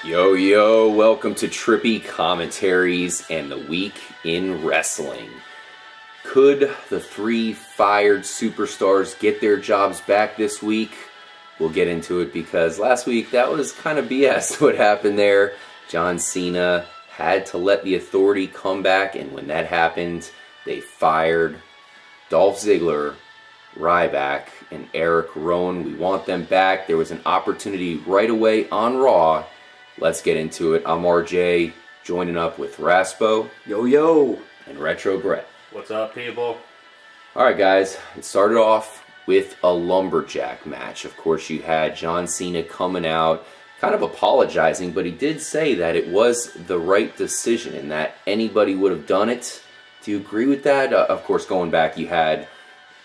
Yo, yo, welcome to Trippy Commentaries and the Week in Wrestling. Could the three fired superstars get their jobs back this week? We'll get into it because last week that was kind of BS what happened there. John Cena had to let the Authority come back, and when that happened, they fired Dolph Ziggler, Ryback, and Erick Rowan. We want them back. There was an opportunity right away on Raw. Let's get into it. I'm RJ, joining up with Raspo. Yo, yo. And Retro Brett. What's up, people? Alright, guys. It started off with a Lumberjack match. Of course, you had John Cena coming out, kind of apologizing, but he did say that it was the right decision and that anybody would have done it. Do you agree with that? Of course, going back, you had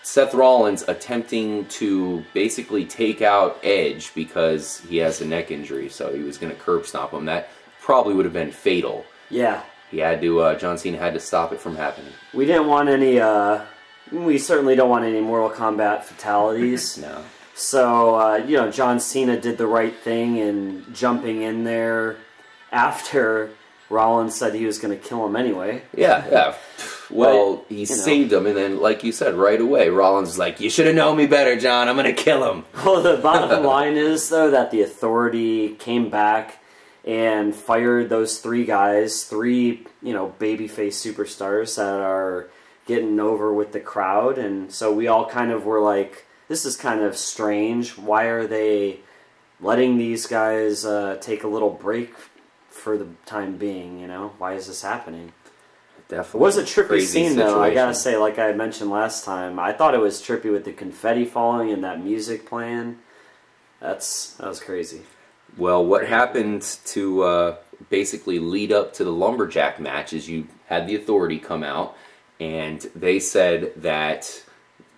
Seth Rollins attempting to basically take out Edge because he has a neck injury, so he was going to curb stomp him. That probably would have been fatal. Yeah. He had to, John Cena had to stop it from happening. We didn't want any, we certainly don't want any Mortal Kombat fatalities. No. So, you know, John Cena did the right thing in jumping in there after Rollins said he was going to kill him anyway. Yeah. Well, he saved him, and then, like you said, right away, Rollins was like, "You should have known me better, John. I'm going to kill him." Well, the bottom line is, though, that the Authority came back and fired those three guys, three, you know, babyface superstars that are getting over with the crowd. And so we all kind of were like, this is kind of strange. Why are they letting these guys take a little break for the time being, you know? Why is this happening? Definitely. It was a trippy scene, though. I gotta situation. say, like I mentioned last time, I thought it was trippy with the confetti falling and that music playing. That was crazy. Well, what happened to basically lead up to the Lumberjack match is you had the Authority come out, and they said that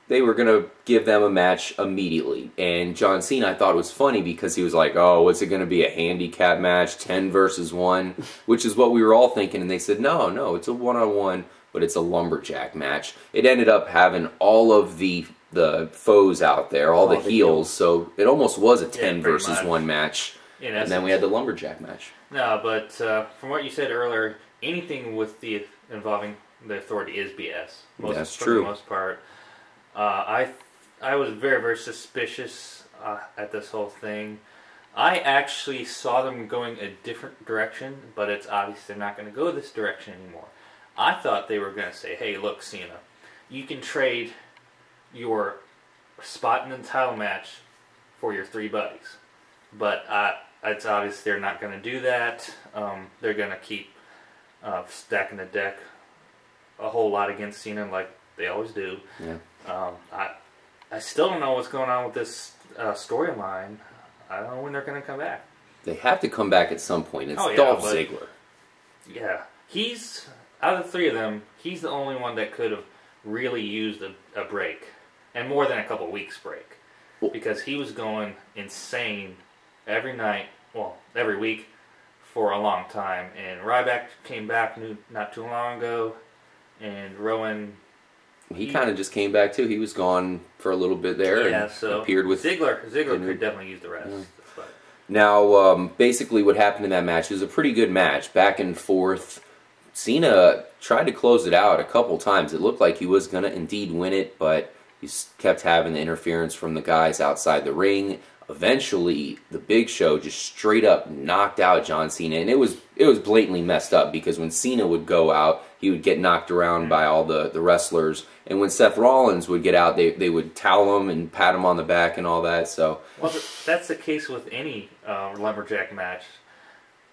they were going to give them a match immediately. And John Cena, I thought it was funny because he was like, "Oh, what's it going to be, a handicap match, 10 versus 1? Which is what we were all thinking. And they said, no, it's a one-on-one, but it's a Lumberjack match. It ended up having all of the foes out there, all the heels, so it almost was a 10 versus 1 match. And then we had the Lumberjack match. No, but from what you said earlier, anything with involving the Authority is BS. That's for true. the most part. I was very, very suspicious at this whole thing. I actually saw them going a different direction, but it's obvious they're not going to go this direction anymore. I thought they were going to say, "Hey, look, Cena, you can trade your spot in the title match for your three buddies." But it's obvious they're not going to do that. They're going to keep stacking the deck a whole lot against Cena like they always do. Yeah. I still don't know what's going on with this storyline. I don't know when they're going to come back. They have to come back at some point. It's Oh, yeah, Dolph but- Ziggler. Yeah. He's, out of the three of them, he's the only one that could have really used a break. And more than a couple weeks break. Well, because he was going insane every night, well, every week for a long time. And Ryback came back not too long ago. And Rowan... He kind of just came back too. He was gone for a little bit there and so appeared with Ziggler could definitely use the rest. Yeah. But. Now, basically what happened in that match, it was a pretty good match, back and forth. Cena tried to close it out a couple times. It looked like he was going to indeed win it, but he kept having the interference from the guys outside the ring. Eventually, the Big Show just straight up knocked out John Cena, and it was blatantly messed up because when Cena would go out, he would get knocked around by all the wrestlers, and when Seth Rollins would get out, they would towel him and pat him on the back and all that. So, well, that's the case with any Lumberjack match.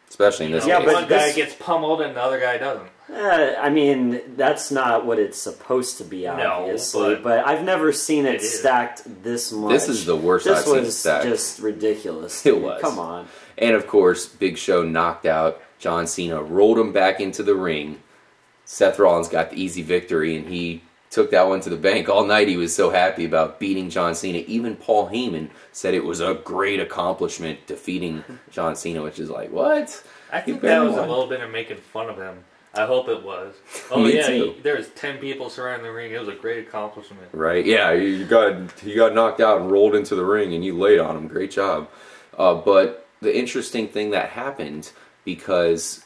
Especially in this Yeah, case. but one guy gets pummeled and the other guy doesn't. I mean, that's not what it's supposed to be, obviously. No, but I've never seen it is. stacked this much. This is the worst I've seen stacked. This was just ridiculous. It was. Come on. And of course, Big Show knocked out John Cena, rolled him back into the ring. Seth Rollins got the easy victory, and he took that one to the bank. All night he was so happy about beating John Cena. Even Paul Heyman said it was a great accomplishment defeating John Cena, which is like, what? I think that was a little bit of making fun of him. I hope it was. Oh Me yeah, too. there was 10 people surrounding the ring. It was a great accomplishment. Right? Yeah, he got knocked out and rolled into the ring, and you laid on him. Great job. But the interesting thing that happened, because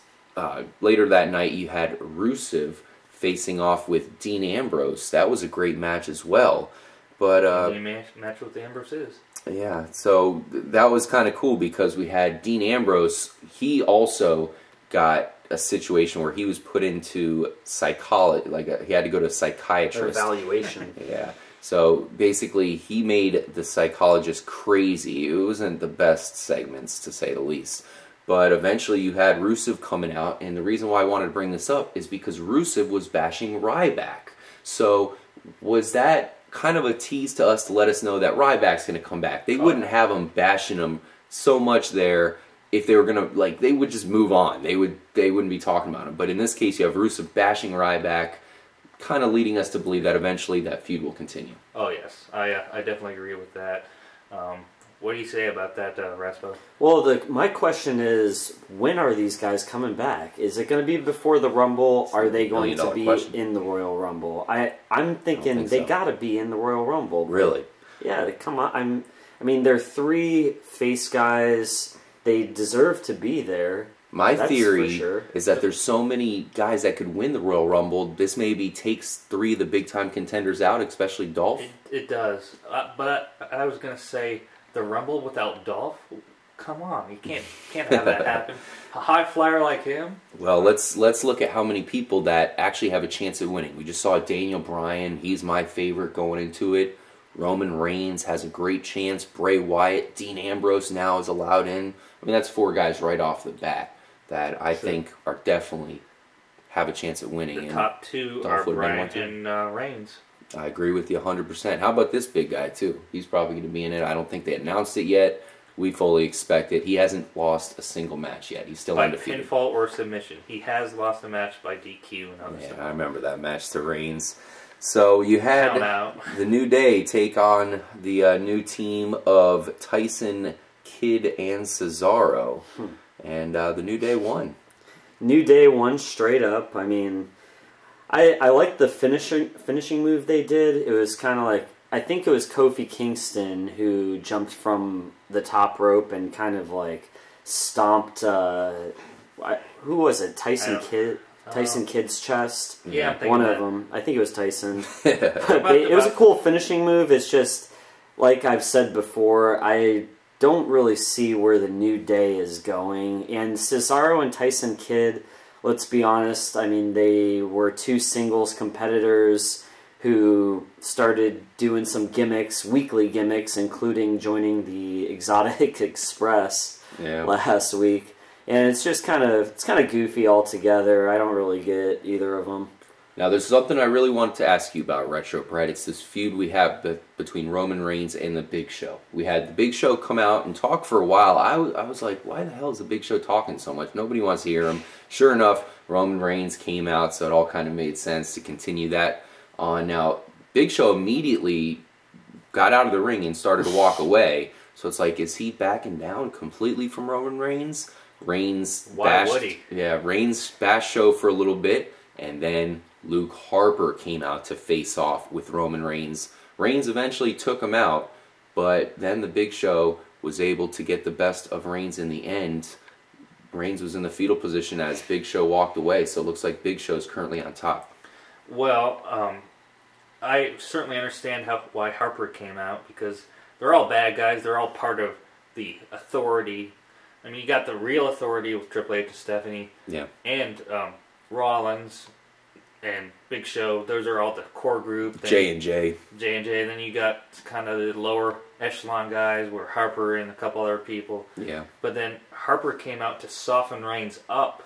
later that night you had Rusev facing off with Dean Ambrose. That was a great match as well. But match with Ambrose is. Yeah, so that was kind of cool because we had Dean Ambrose. He also got a situation where he was put into psychology, he had to go to a psychiatrist. Evaluation. Yeah. So basically, he made the psychologist crazy. It wasn't the best segments, to say the least. But eventually, you had Rusev coming out, and the reason why I wanted to bring this up is because Rusev was bashing Ryback. So was that kind of a tease to us to let us know that Ryback's going to come back? They wouldn't have him bashing him so much there if they were going to, they would just move on. They wouldn't be talking about him. But in this case, you have Rusev bashing Ryback, kind of leading us to believe that eventually that feud will continue. Oh, yes. I definitely agree with that. What do you say about that, Raspo? Well, my question is, when are these guys coming back? Is it going to be before the Rumble? Are they going to be in the Royal Rumble? I'm thinking they got to be in the Royal Rumble. Really? Yeah, come on. I mean, they're 3 face guys. They deserve to be there. My theory is that there's so many guys that could win the Royal Rumble, this maybe takes 3 of the big-time contenders out, especially Dolph. It does. But I was going to say, the Rumble without Dolph? Come on, you can't have that happen. A high flyer like him? Well, let's look at how many people that actually have a chance at winning. We just saw Daniel Bryan. He's my favorite going into it. Roman Reigns has a great chance. Bray Wyatt. Dean Ambrose now is allowed in. I mean, that's 4 guys right off the bat that I think are definitely have a chance at winning. The top 2 are Bryan and Reigns. I agree with you 100%. How about this big guy, too? He's probably going to be in it. I don't think they announced it yet. We fully expect it. He hasn't lost a single match yet. He's still undefeated. By pinfall or submission. He has lost a match by DQ and other stuff. I remember that match to Reigns. So you had the New Day take on the new team of Tyson, Kidd, and Cesaro. And the New Day won. New Day won straight up. I mean, I like the finishing move they did. It was kind of like, I think it was Kofi Kingston who jumped from the top rope and kind of stomped, who was it? Tyson Kidd's chest. Yeah, one of them. I think it was Tyson. But it was a cool finishing move. It's just, like I've said before, I don't really see where the New Day is going. And Cesaro and Tyson Kidd, let's be honest, I mean, they were 2 singles competitors who started doing some gimmicks, weekly gimmicks, including joining the Exotic Express last week. And it's just kind of goofy altogether. I don't really get either of them. Now, there's something I really wanted to ask you about, Retro Brett. It's this feud we have between Roman Reigns and the Big Show. We had the Big Show come out and talk for a while. I was like, why the hell is the Big Show talking so much? Nobody wants to hear him. Sure enough, Roman Reigns came out, so it all kind of made sense to continue that on. Now, Big Show immediately got out of the ring and started to walk away. So it's like, is he backing down completely from Roman Reigns? Reigns bashed Show for a little bit, and then Luke Harper came out to face off with Roman Reigns. Reigns eventually took him out, but then the Big Show was able to get the best of Reigns in the end. Reigns was in the fetal position as Big Show walked away, so it looks like Big Show is currently on top. Well, I certainly understand why Harper came out, because they're all bad guys. They're all part of the Authority. I mean, you got the real Authority with Triple H and Stephanie, and Rollins and Big Show. Those are all the core group. J&J. J&J. Then you got kind of the lower echelon guys, where Harper and a couple other people. Yeah. But then Harper came out to soften Reigns up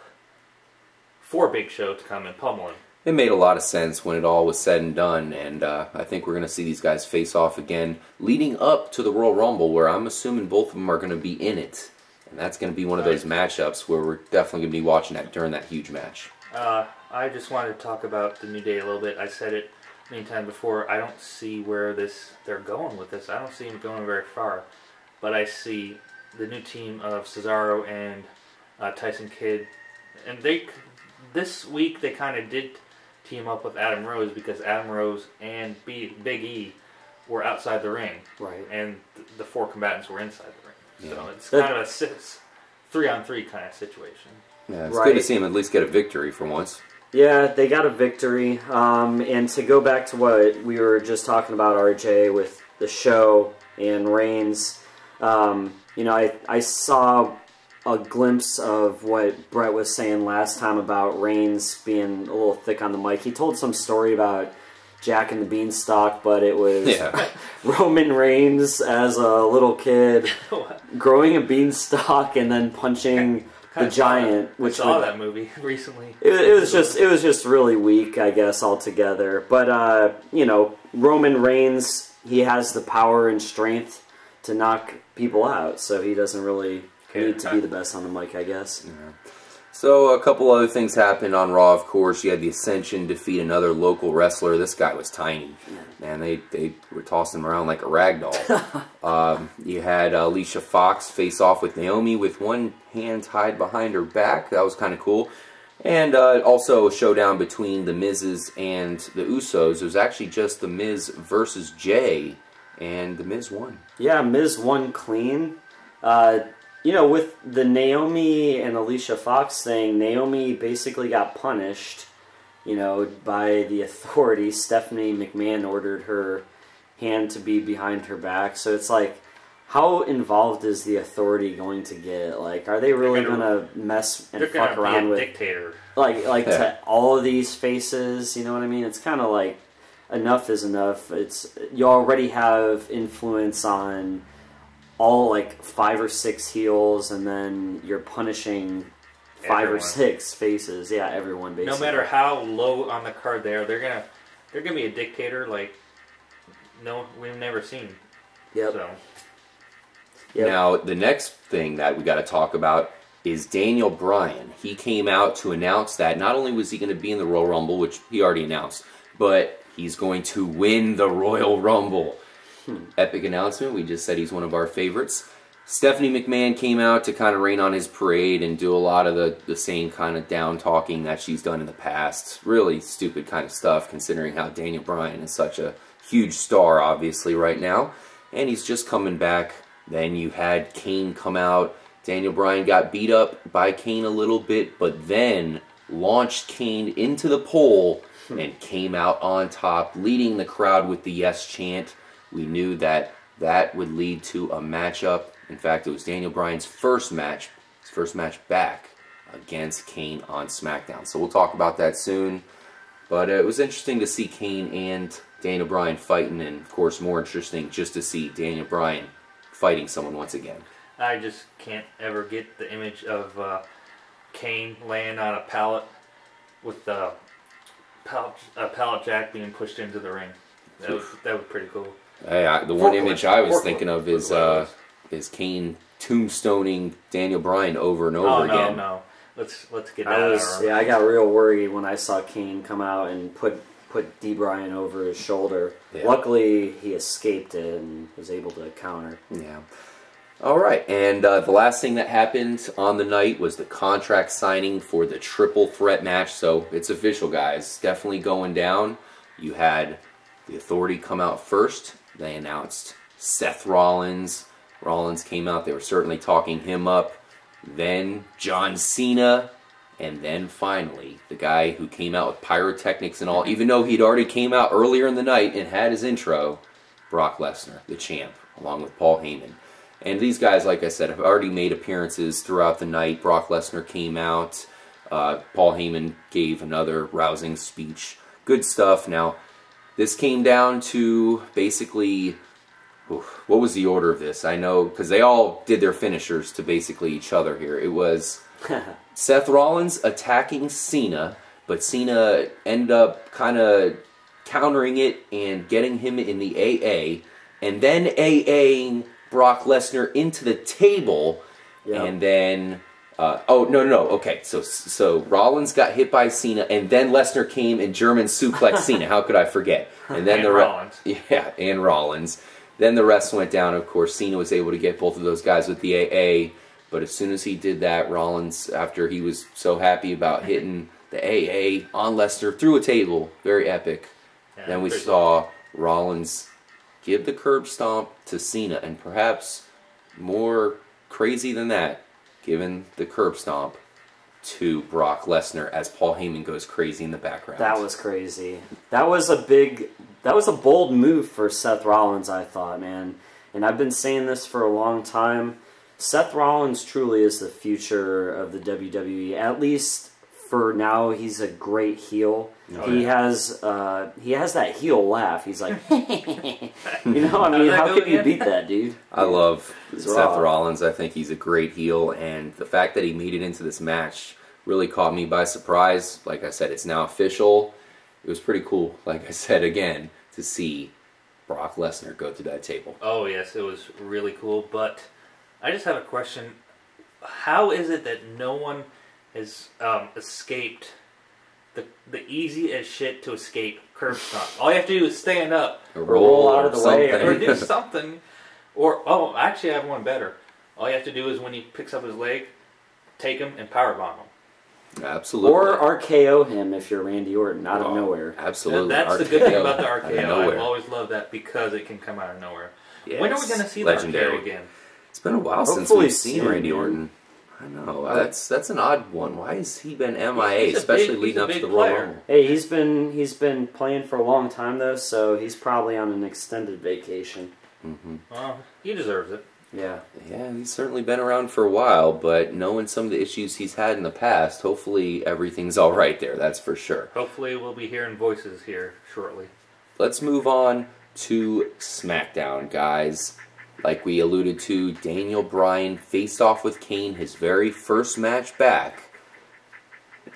for Big Show to come and pummel him. It made a lot of sense when it all was said and done, and I think we're going to see these guys face off again leading up to the Royal Rumble, where I'm assuming both of them are going to be in it. And that's going to be one of those matchups where we're definitely going to be watching that during that huge match. I just wanted to talk about the New Day a little bit. I said it many times before. I don't see where they're going with this. I don't see them going very far. But I see the new team of Cesaro and Tyson Kidd. And this week they kind of did team up with Adam Rose, because Adam Rose and Big E were outside the ring. Right. And the 4 combatants were inside the ring. So it's kind of a 3-on-3 kind of situation. Yeah, it's good to see him at least get a victory for once. Yeah, they got a victory. And to go back to what we were just talking about, RJ, with the show and Reigns, I saw a glimpse of what Brett was saying last time about Reigns being a little thick on the mic. He told some story about Jack and the Beanstalk, but it was Roman Reigns as a little kid growing a beanstalk and then punching the giant. I saw that movie recently. It was just really weak, I guess, altogether. But Roman Reigns, he has the power and strength to knock people out, so he doesn't really need to be the best on the mic, I guess. Yeah. So a couple other things happened on Raw, of course. You had the Ascension defeat another local wrestler. This guy was tiny. Man, they were tossing him around like a rag doll. You had Alicia Fox face off with Naomi with one hand tied behind her back. That was kind of cool. And also a showdown between the Miz's and the Usos. It was actually just the Miz versus Jay, and the Miz won. Yeah, Miz won clean. With the Naomi and Alicia Fox thing, Naomi basically got punished, by the authorities. Stephanie McMahon ordered her hand to be behind her back. So it's like, how involved is the authority going to get? Like, are they really going to mess and fuck around with dictator? Like to all of these faces, you know what I mean? It's kind of like, enough is enough. You already have influence on all like 5 or 6 heels, and then you're punishing 5 or 6 faces. Yeah, everyone basically. No matter how low on the card they are, they're gonna be a dictator like we've never seen. Yep. So. Yep. Now the next thing that we got to talk about is Daniel Bryan. He came out to announce that not only was he going to be in the Royal Rumble, which he already announced, but he's going to win the Royal Rumble. Epic announcement. We just said he's one of our favorites. Stephanie McMahon came out to kind of rain on his parade and do a lot of the same kind of down talking that she's done in the past. Really stupid kind of stuff, considering how Daniel Bryan is such a huge star, obviously, right now. And he's just coming back. Then you had Kane come out. Daniel Bryan got beat up by Kane a little bit, but then launched Kane into the pole and came out on top, leading the crowd with the yes chant. We knew that would lead to a matchup. In fact, it was Daniel Bryan's first match back against Kane on SmackDown. So we'll talk about that soon. But it was interesting to see Kane and Daniel Bryan fighting, and of course more interesting just to see Daniel Bryan fighting someone once again. I just can't ever get the image of Kane laying on a pallet with a pallet jack being pushed into the ring. That was pretty cool. Hey, the one image I was thinking of is Kane tombstoning Daniel Bryan over and over again. No. Let's get that. I got real worried when I saw Kane come out and put D. Bryan over his shoulder. Yeah. Luckily, he escaped it and was able to counter. Yeah. All right, and the last thing that happened on the night was the contract signing for the triple threat match. So it's official, guys. Definitely going down. You had the Authority come out first. They announced Seth Rollins. Rollins came out. They were certainly talking him up. Then John Cena. And then finally, the guy who came out with pyrotechnics and all, even though he'd already came out earlier in the night and had his intro, Brock Lesnar, the champ, along with Paul Heyman. And these guys, like I said, have already made appearances throughout the night. Brock Lesnar came out. Paul Heyman gave another rousing speech. Good stuff. Now, this came down to basically, what was the order of this? I know, because they all did their finishers to basically each other here. It was Seth Rollins attacking Cena, but Cena ended up kind of countering it and getting him in the AA, and then AAing Brock Lesnar into the table, and then okay, so Rollins got hit by Cena, and then Lesnar came and German suplexed Cena. How could I forget? And then Rollins. And Rollins. Then the rest went down. Of course, Cena was able to get both of those guys with the AA, but as soon as he did that, Rollins, after he was so happy about hitting the AA on Lesnar through a table, very epic. Yeah, then we saw Rollins give the curb stomp to Cena, and perhaps more crazy than that, given the curb stomp to Brock Lesnar as Paul Heyman goes crazy in the background. That was crazy. That was a bold move for Seth Rollins, I thought, man. And I've been saying this for a long time. Seth Rollins truly is the future of the WWE. At least for now, he's a great heel. Oh, he has that heel laugh. He's like, you know, I mean, how can you beat that, dude? I love Seth raw. Rollins. I think he's a great heel, and the fact that he made it into this match really caught me by surprise. Like I said, it's now official. It was pretty cool, like I said again, to see Brock Lesnar go to that table. Oh, yes, it was really cool, but I just have a question. How is it that no one has escaped the easy as shit to escape curb stomp? All you have to do is stand up, Or roll out of the way, or do something. Or, oh, actually I have one better. All you have to do is when he picks up his leg, take him and powerbomb him. Absolutely. Or RKO him if you're Randy Orton out of nowhere. Absolutely. That's the good thing about the out of RKO. nowhere. I've always loved that because it can come out of nowhere. Yes, When are we going to see legendary. the RKO again? It's been a while since Hopefully we've seen soon, Randy man. Orton. I know. That's an odd one. Why has he been MIA, He's a especially big- leading he's a up to big the Royal player. Rumble? Hey, he's been playing for a long time though, so he's probably on an extended vacation. Well, he deserves it. Yeah. Yeah, he's certainly been around for a while, but knowing some of the issues he's had in the past, hopefully everything's all right there, that's for sure. Hopefully we'll be hearing voices here shortly. Let's move on to SmackDown, guys. Like we alluded to, Daniel Bryan faced off with Kane, his very first match back.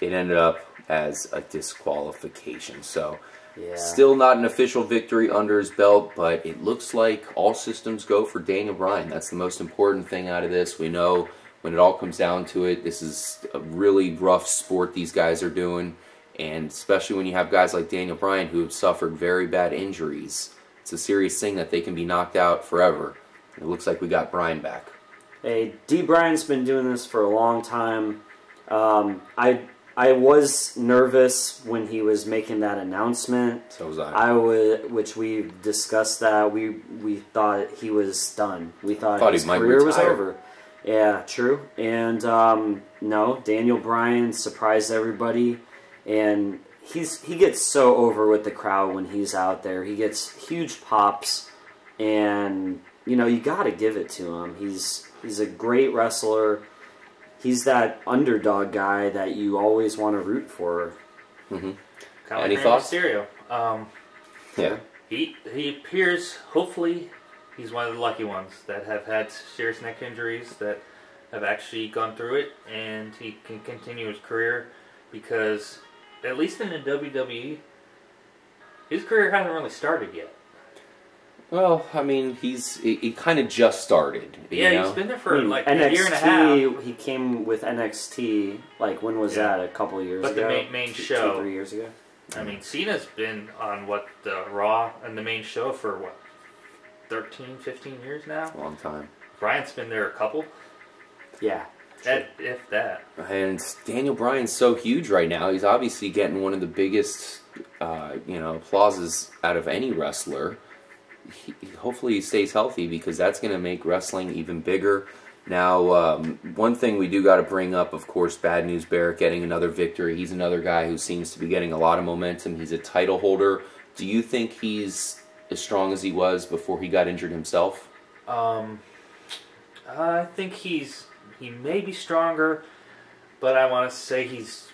It ended up as a disqualification, so Yeah. still not an official victory under his belt, but it looks like all systems go for Daniel Bryan. That's the most important thing out of this. We know when it all comes down to it, this is a really rough sport these guys are doing, and especially when you have guys like Daniel Bryan who have suffered very bad injuries. It's a serious thing that they can be knocked out forever. It looks like we got Bryan back. Hey, D. Bryan's been doing this for a long time. I was nervous when he was making that announcement. So was I. Which we discussed that we thought he was done. We thought his he might career was retire. over. Yeah, true. And no, Daniel Bryan surprised everybody, and he gets so over with the crowd when he's out there. He gets huge pops, and you know you got to give it to him. He's a great wrestler. He's that underdog guy that you always want to root for. Mm-hmm. Kind of like Any Rey thoughts? Mysterio. Yeah. He appears, hopefully, he's one of the lucky ones that have had serious neck injuries, that have actually gone through it, and he can continue his career, because, at least in the WWE, his career hasn't really started yet. Well, I mean, he kind of just started. Yeah, you know? he's been there for like NXT, a year and a half. He came with NXT, like, when was that? A couple of years But ago? the main show. 2-3 years ago? I mean, Cena's been on, the Raw and the main show for, 13, 15 years now? Long time. Bryan's been there a couple. Yeah. If that. And Daniel Bryan's so huge right now. He's obviously getting one of the biggest, applauses out of any wrestler. Hopefully he stays healthy, because that's going to make wrestling even bigger. Now, one thing we do got to bring up, of course, Bad News Barrett getting another victory. He's another guy who seems to be getting a lot of momentum. He's a title holder. Do you think he's as strong as he was before he got injured himself? I think he may be stronger, but I want to say he's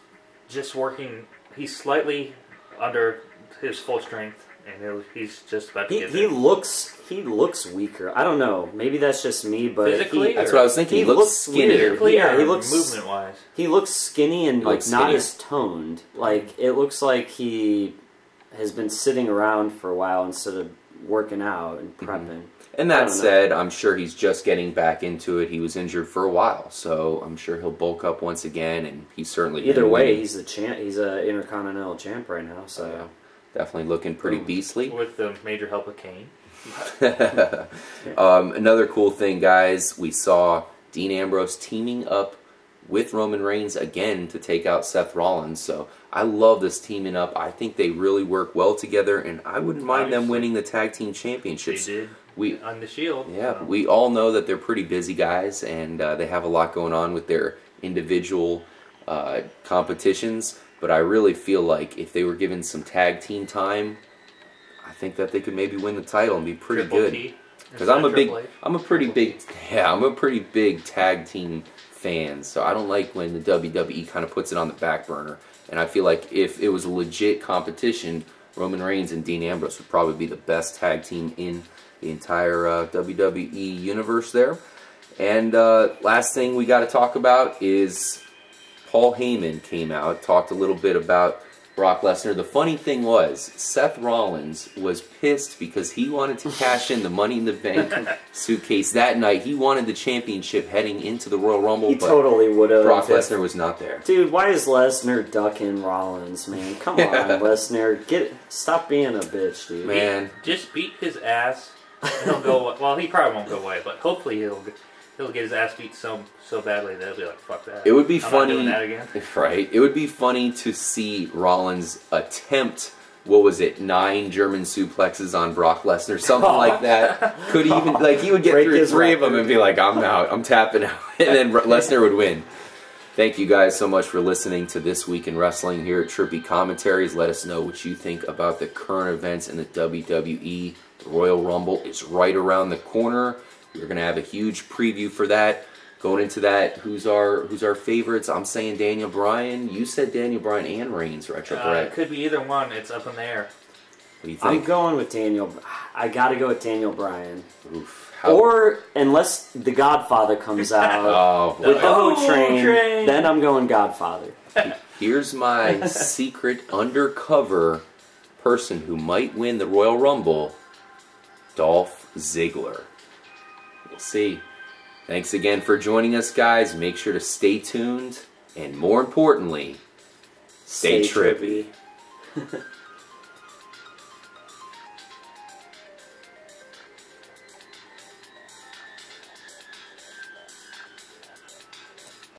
just working. He's slightly under his full strength, and he's just about to get there. He looks weaker. I don't know. Maybe that's just me, but Physically, That's what I was thinking. He looks skinnier. Physically Yeah, or he looks movement-wise. He looks skinny and looks not skinnier. as toned. Like, it looks like he has been sitting around for a while instead of working out and prepping. And I that don't know. said, I'm sure he's just getting back into it. He was injured for a while, so I'm sure he'll bulk up once again, and he's certainly Either been way, winning. he's the champ. He's a Intercontinental champ right now. So Definitely looking pretty beastly. With the major help of Kane. Another cool thing, guys, we saw Dean Ambrose teaming up with Roman Reigns again to take out Seth Rollins. So I love this teaming up. I think they really work well together, and I wouldn't mind them Obviously. winning the tag team championships. They did. on the Shield. Yeah, we all know that they're pretty busy guys, and they have a lot going on with their individual competitions. But I really feel like if they were given some tag team time, I think that they could maybe win the title and be pretty good. Because I'm a pretty big tag team fan. So I don't like when the WWE kind of puts it on the back burner. And I feel like if it was a legit competition, Roman Reigns and Dean Ambrose would probably be the best tag team in the entire WWE universe there. And last thing we got to talk about is Paul Heyman came out, talked a little bit about Brock Lesnar. The funny thing was, Seth Rollins was pissed because he wanted to cash in the Money in the Bank suitcase that night. He wanted the championship heading into the Royal Rumble. He totally would have. Brock Lesnar was not there. Dude, why is Lesnar ducking Rollins, man? Come on, Lesnar. Stop being a bitch, dude. Man. Just beat his ass. He'll go. Well, he probably won't go away, but hopefully he'll get his ass beat so badly that he'll be like, fuck that. It would be funny. I'm not doing that again. Right. It would be funny to see Rollins attempt, what was it, 9 German suplexes on Brock Lesnar, something like that. Could even, like, he would get through 3 of them and be like, I'm out, I'm tapping out, and then Lesnar would win. Thank you guys so much for listening to This Week in Wrestling here at Trippy Commentaries. Let us know what you think about the current events in the WWE. The Royal Rumble is right around the corner. We're going to have a huge preview for that. Going into that, who's our favorites? I'm saying Daniel Bryan. You said Daniel Bryan and Reigns, right? It could be either one. It's up in the air. What do you think? I'm going with Daniel. I got to go with Daniel Bryan. Oof. Or, unless The Godfather comes out with the Ho Train, then I'm going Godfather. Here's my secret undercover person who might win the Royal Rumble, Dolph Ziggler. We'll see. Thanks again for joining us, guys. Make sure to stay tuned, and more importantly, stay trippy.